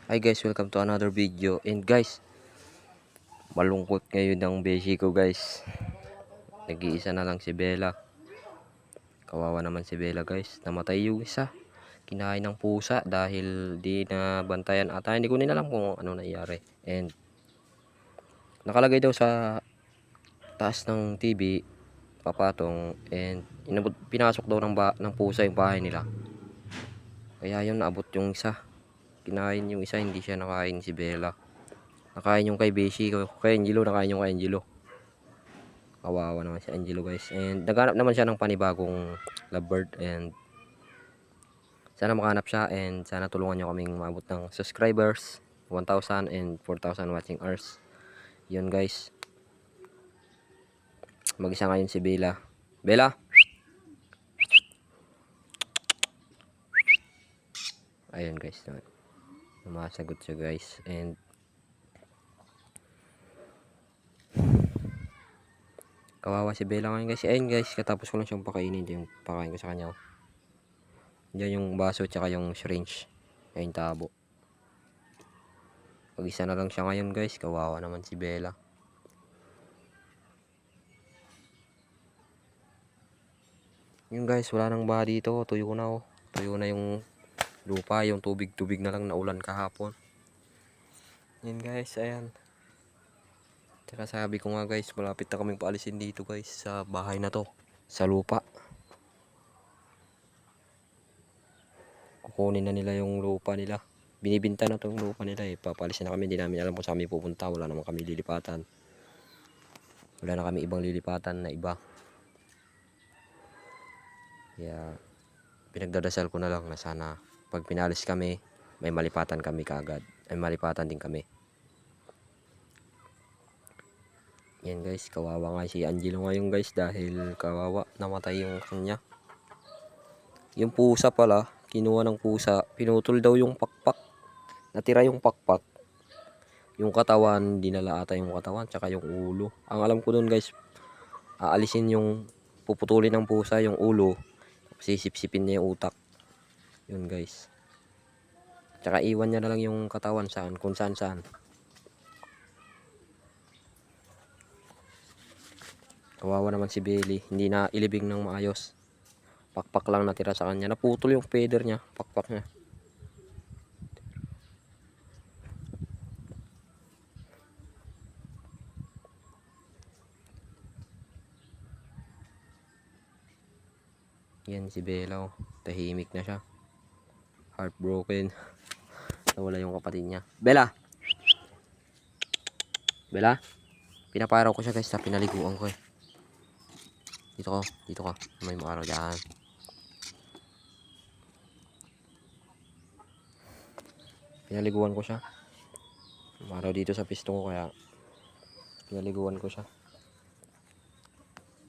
Hi guys, welcome to another video. And guys, malungkot ngayon ang beshi ko guys. Nag-iisa na lang si Bella. Kawawa naman si Bella guys. Namatay yung isa. Kinain ng pusa dahil di na bantayan ata. Hindi ko din alam kung ano nangyari. And nakalagay daw sa taas ng TV, papatong. And pinasok daw ng pusa yung bahay nila. Kaya yun, naabot yung isa. Kinain yung isa, hindi siya nakain si Bella. Nakain yung kay beshi ko. Kay Angelo, nakain yung kay Angelo. Kawawa naman si Angelo guys. And naghanap naman siya ng panibagong lovebird. And sana makahanap siya. And sana tulungan nyo kaming maabot ng subscribers 1,000 and 4,000 watching hours. Yun guys. Mag-isa ngayon si Bella. Bella! Ayun guys. Sumasagot siya guys. And kawawa si Bella ngayon guys. Ayun guys. Katapos ko lang siyang pakainin. Yung pakain ko sa kanya. Diyan yung baso tsaka yung syringe. Ayun tabo. Pag-isa na lang siya ngayon guys. Kawawa naman si Bella. Yun guys, wala nang baha dito. Tuyo na oh. Tuyo na yung lupa. Yung tubig-tubig na lang na ulan kahapon. Yun guys, ayan. Tsaka sabi ko nga guys, malapit na kaming paalisin dito guys sa bahay na to. Sa lupa. Kukunin na nila yung lupa nila. Binibinta na tong lupa nila eh. Papalisin na kami. Hindi namin alam kung saan kami pupunta. Wala naman kami lilipatan. Wala na kami ibang lilipatan na iba. Kaya pinagdadasal ko na lang na sana pag pinalis kami, may malipatan kami kaagad. Ay malipatan din kami. Yan guys, kawawa nga si Angelo ngayon guys dahil kawawa, namatay yung kanya. Yung pusa pala, kinuha ng pusa, pinutol daw yung pakpak. Natira yung pakpak. Yung katawan, dinala ata yung katawan, tsaka yung ulo. Ang alam ko dun guys, aalisin yung, puputulin ng pusa yung ulo, sisip-sipin niya yung utak. Yun guys. Tsaka iwan niya na lang yung katawan saan, kung saan saan. Kawawa naman si Belly, hindi na ilibing ng maayos. Pakpak lang natira sa kanya. Naputol yung feather niya, pakpak niya. Yan si Bella oh. Tahimik na siya. Heartbroken. Nawala yung kapatid niya. Bella! Bella? Pinaparaw ko siya guys sa pinaliguan ko eh. Dito ka. May maaraw dyan. Pinaliguan ko siya. Maaraw dito sa piston ko kaya pinaliguan ko siya.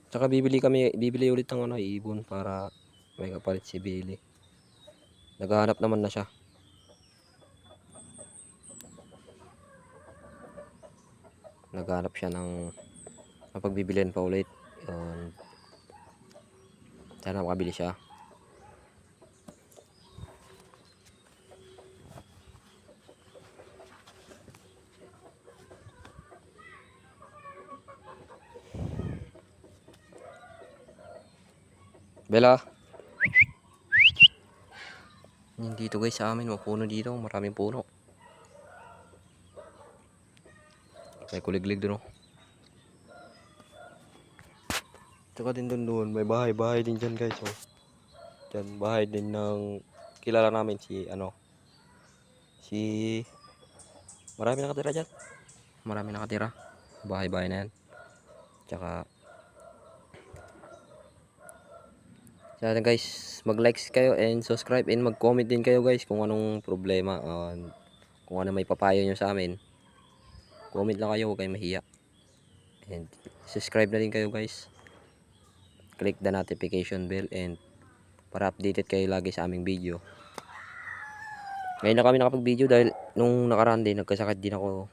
Tsaka bibili ulit ng ano, ibon para may kapalit si Billy. Naghahanap naman na siya. Naghahanap siya ng mapagbibilihan pa ulit. Yun. Sana makabili siya. Bella. Dito guys sa amin, mapuno dito. Maraming puno. May kuliglig dun oh. Tsaka din doon, may bahay din dyan guys oh. Dyan, bahay din ng kilala namin si marami nakatira dyan. Marami nakatira. Bahay na yan. Tsaka sana guys, mag-likes kayo and subscribe and mag-comment din kayo guys kung anong problema, kung ano may papayo nyo sa amin. Comment lang kayo, huwag kayong mahiya. And subscribe na din kayo guys. Click the notification bell and para updated kayo lagi sa aming video. Ngayon na kami nakapag-video dahil nung nakaraan din nagkasakit din ako.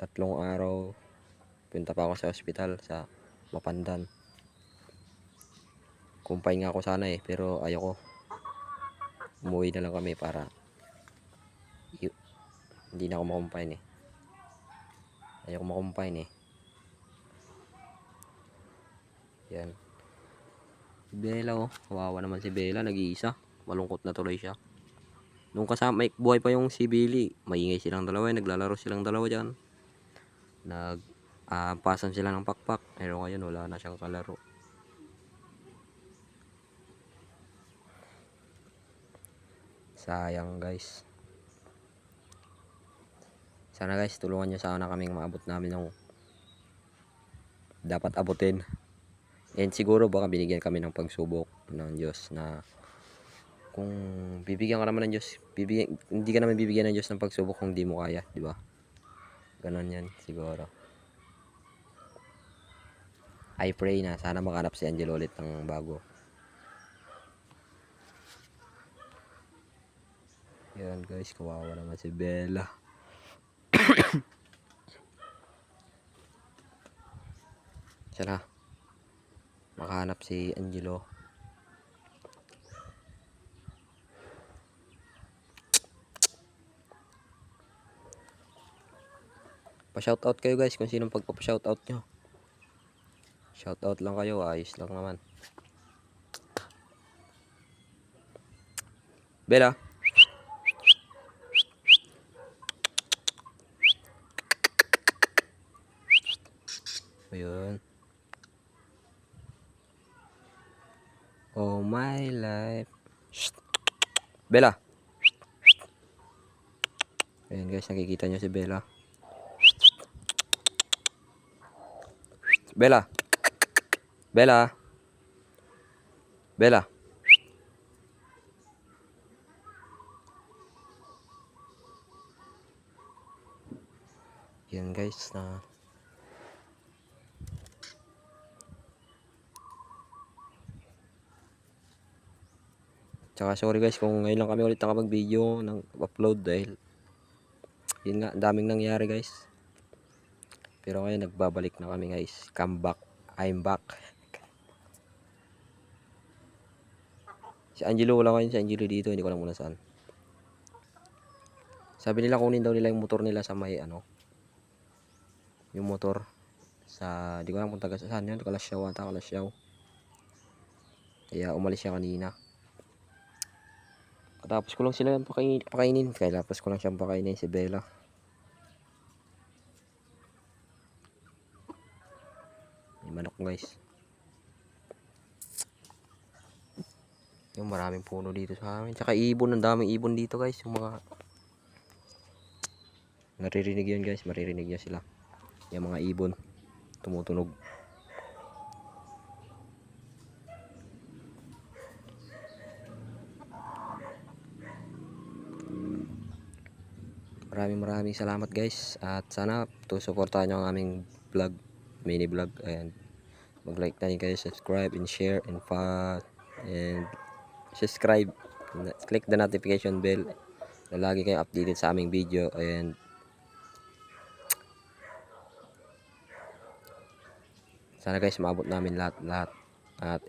3 araw. Punta pa ako sa ospital sa Mapandan. Kumpay nga ako sana eh, pero ayoko. Umuwi na lang kami para Hindi na ako makumpine eh. Ayoko makumpine eh. Yan. Si Bella oh. Kawawa naman si Bella. Nag-iisa. Malungkot na tuloy siya. Nung kasama, may buhay pa yung si Billy. Maingay silang dalawa. Naglalaro silang dalawa dyan. Pasan sila ng pakpak. Pero ngayon wala na siyang kalaro. Sayang guys. Sana guys, tulungan nyo sana kaming maabot namin ng dapat abutin. And siguro baka binigyan kami ng pagsubok ng Diyos na kung bibigyan ka naman ng Diyos, hindi ka naman bibigyan ng Diyos ng pagsubok kung di mo kaya, di ba? Ganon yan siguro. I pray na sana makanap si Angelo ulit ng bago. Yan guys, kawawa naman si Bella. Sana makahanap si Angelo. Pa-shoutout kayo guys kung sinong pagpapa-shoutout nyo. Shoutout lang kayo, ayos lang naman. Bella. Ayun. Oh my life. Bella. Ayun guys, nakikita nyo si Bella. Bella. Bella. Bella. Yan guys na tsaka sorry guys kung ngayon lang kami ulit nakapag-video ng upload dahil yun nga, daming nangyari guys. Pero ngayon nagbabalik na kami guys. Come back. I'm back. Si Angelo wala ngayon, si Angelo dito, hindi ko alam kung nasaan. Sabi nila kunin daw nila yung motor nila sa may ano. Yung motor sa, di ko alam kung taga saan yun, Kalasyaw ata, Kalasyaw. Kaya umalis siya kanina. Tapos ko lang sila pakainin. Kaya tapos ko lang siyang pakainin si Bella. May manok guys. Yung maraming puno dito sa amin. Tsaka ibon, ang daming ibon dito guys. Yung mga naririnig yun guys. Maririnig niya sila. Yung mga ibon. Tumutunog. Maraming salamat guys. At sana suportahan nyo ang aming vlog. Mini vlog. Ayan. Mag-like na kayo. Subscribe and share and subscribe. Click the notification bell. Na lagi kayo updated sa aming video. And sana guys maabot namin lahat.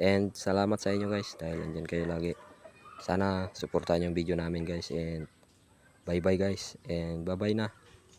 And salamat sa inyo guys dahil andyan kayo lagi. Sana suportahan yung video namin guys. And bye bye guys. And bye bye na.